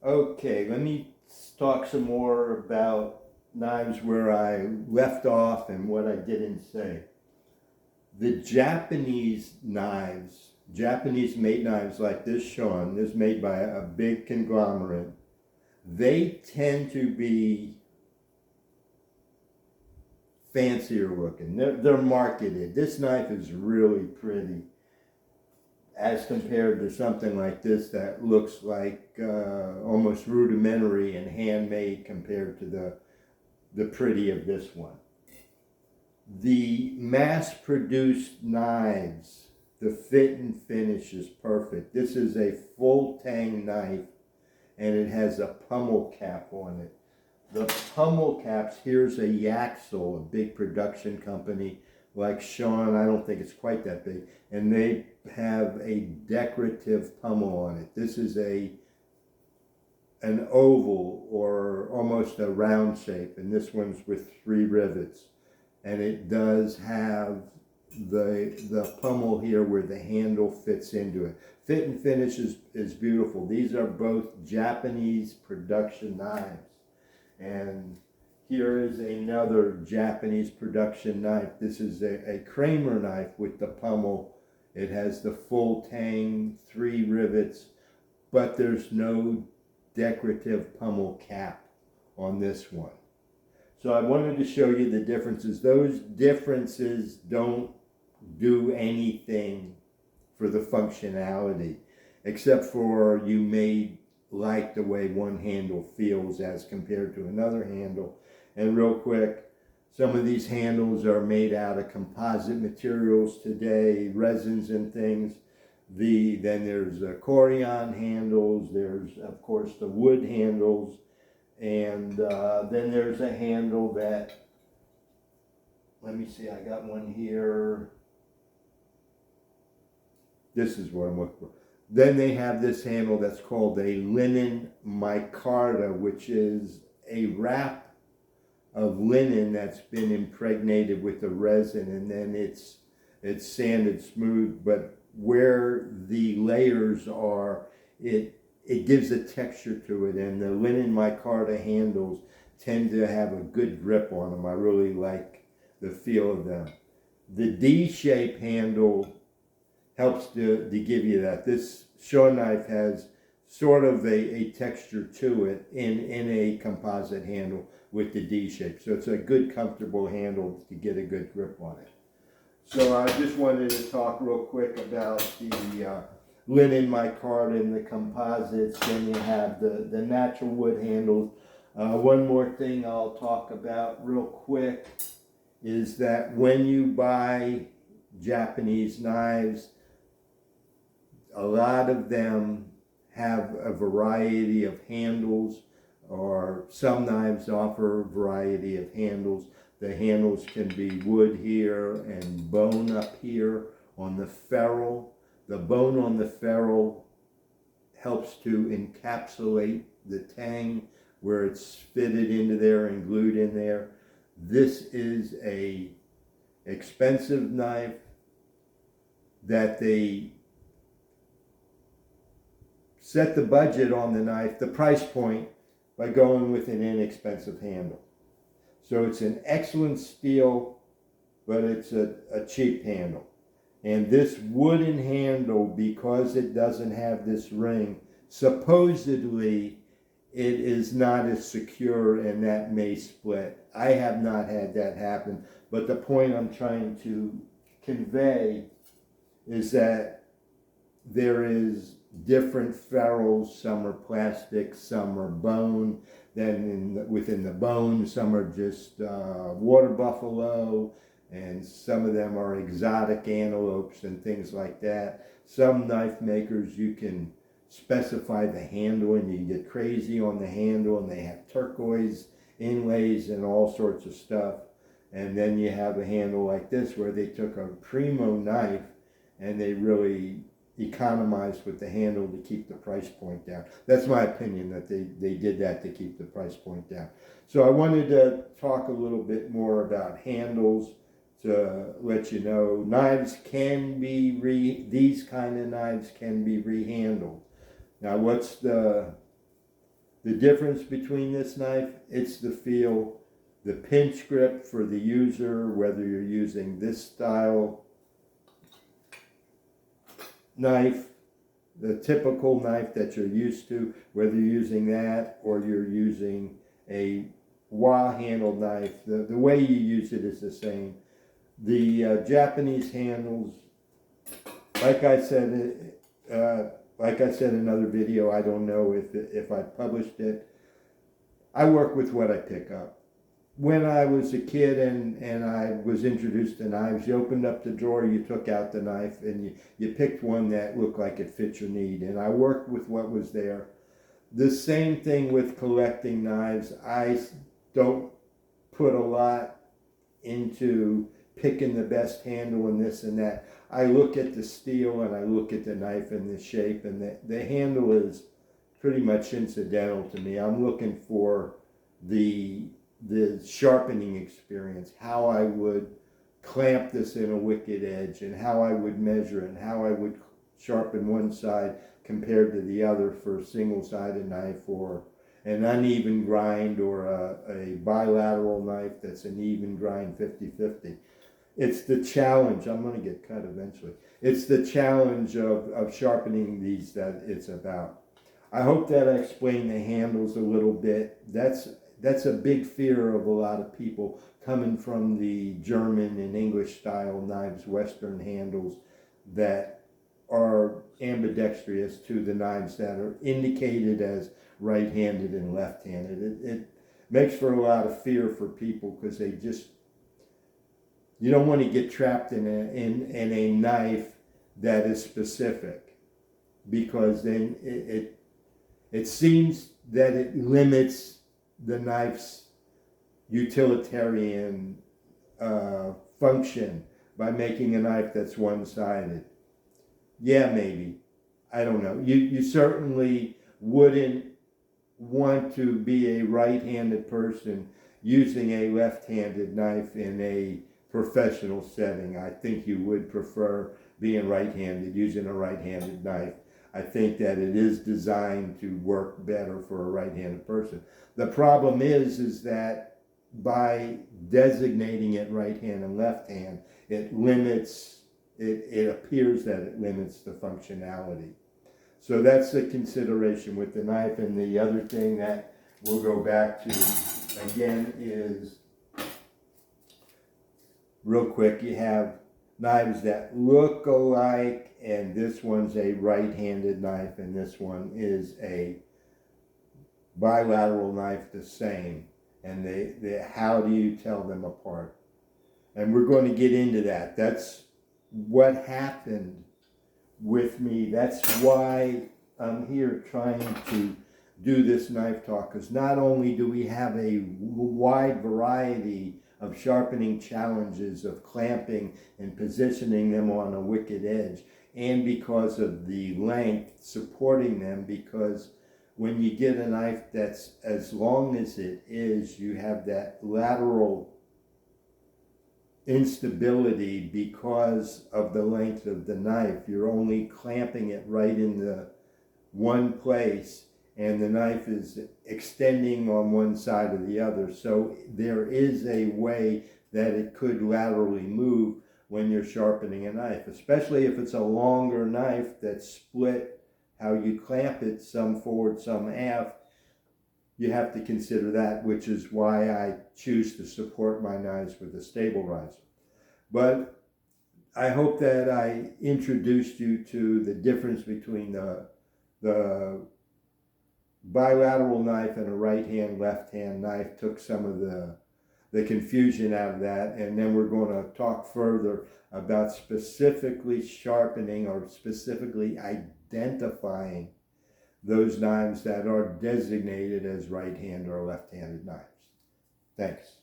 Okay, let me talk some more about knives where I left off and what I didn't say. The Japanese knives, Japanese made knives like this Sean, is made by a big conglomerate. They tend to be fancier looking. They're marketed. This knife is really pretty as compared to something like this that looks like almost rudimentary and handmade compared to the pretty of this one. The mass-produced knives, the fit and finish is perfect. This is a full tang knife and it has a pummel cap on it. The pummel caps, here's a Yaxel, a big production company like Sean, I don't think it's quite that big, and they have a decorative pummel on it. This is an oval or almost a round shape, and this one's with 3 rivets. And it does have the pummel here where the handle fits into it. Fit and finish is beautiful. These are both Japanese production knives. And here is another Japanese production knife. This is a Kramer knife with the pummel. It has the full tang, 3 rivets, but there's no decorative pummel cap on this one. So I wanted to show you the differences. Those differences don't do anything for the functionality, except for you may like the way one handle feels as compared to another handle. And real quick, some of these handles are made out of composite materials today, resins and things. Then there's Corian handles, there's of course the wood handles, and then there's a handle that, let me see, I got one here. This is what I'm looking for. Then they have this handle that's called a linen micarta, which is a wrap of linen that's been impregnated with the resin, and then it's sanded smooth. But where the layers are, it gives a texture to it, and the linen micarta handles tend to have a good grip on them. I really like the feel of them. The D-shape handle helps to give you that. This Sean knife has sort of a texture to it in a composite handle with the D shape. So it's a good, comfortable handle to get a good grip on it. So I just wanted to talk real quick about the linen micarta and the composites. Then you have the natural wood handles. One more thing I'll talk about real quick is that when you buy Japanese knives, a lot of them have a variety of handles, or some knives offer a variety of handles. The handles can be wood here and bone up here on the ferrule. The bone on the ferrule helps to encapsulate the tang where it's fitted into there and glued in there. This is a expensive knife that they set the budget on the knife, the price point, by going with an inexpensive handle. So it's an excellent steel, but it's a cheap handle. And this wooden handle, because it doesn't have this ring, supposedly it is not as secure and that may split. I have not had that happen, but the point I'm trying to convey is that there is different ferrules. Some are plastic, some are bone. Then within the bone, some are just water buffalo, and some of them are exotic antelopes and things like that. Some knife makers, you can specify the handle and you get crazy on the handle, and they have turquoise inlays and all sorts of stuff. And then you have a handle like this where they took a primo knife and they really economized with the handle to keep the price point down. That's my opinion, that they did that to keep the price point down. So I wanted to talk a little bit more about handles to let you know knives can be these kind of knives can be rehandled. Now what's the The difference between this knife, it's the feel, the pinch grip for the user, whether you're using this style knife, the typical knife that you're used to, whether you're using that or you're using a wah-handled knife, the way you use it is the same. The Japanese handles, like I said in another video, I don't know if I published it, I work with what I pick up. When I was a kid and I was introduced to knives, you opened up the drawer, you took out the knife, and you picked one that looked like it fit your need. And I worked with what was there. The same thing with collecting knives. I don't put a lot into picking the best handle and this and that. I look at the steel and I look at the knife and the shape, and the handle is pretty much incidental to me. I'm looking for the sharpening experience, how I would clamp this in a wicked edge, and how I would measure it, and how I would sharpen one side compared to the other for a single-sided knife, or an uneven grind, or a bilateral knife that's an even grind 50-50. It's the challenge. I'm going to get cut eventually. It's the challenge of sharpening these that it's about. I hope that I explained the handles a little bit. That's a big fear of a lot of people coming from the German and English style knives, Western handles that are ambidextrous to the knives that are indicated as right-handed and left-handed. It makes for a lot of fear for people because you don't want to get trapped in a knife that is specific, because then it seems that it limits the knife's utilitarian function by making a knife that's one-sided. Yeah, maybe. I don't know. You certainly wouldn't want to be a right-handed person using a left-handed knife in a professional setting. I think you would prefer being right-handed, using a right-handed knife. I think that it is designed to work better for a right-handed person. The problem is that by designating it right hand and left hand, it appears that it limits the functionality. So that's the consideration with the knife. And the other thing that we'll go back to again is, real quick, you have knives that look alike, and this one's a right-handed knife and this one is a bilateral knife, the same. And how do you tell them apart? And we're going to get into that. That's what happened with me. That's why I'm here trying to do this knife talk, because not only do we have a wide variety of sharpening challenges, of clamping and positioning them on a wicked edge, and because of the length supporting them, because when you get a knife that's as long as it is, you have that lateral instability because of the length of the knife. You're only clamping it right in the one place, and the knife is extending on one side or the other. So there is a way that it could laterally move when you're sharpening a knife, especially if it's a longer knife that's split. How you clamp it, some forward, some aft, you have to consider that, which is why I choose to support my knives with a stabilizer. But I hope that I introduced you to the difference between the bilateral knife and a right-hand, left-hand knife, took some of the confusion out of that, and then we're going to talk further about specifically sharpening or specifically identifying those knives that are designated as right-hand or left-handed knives. Thanks.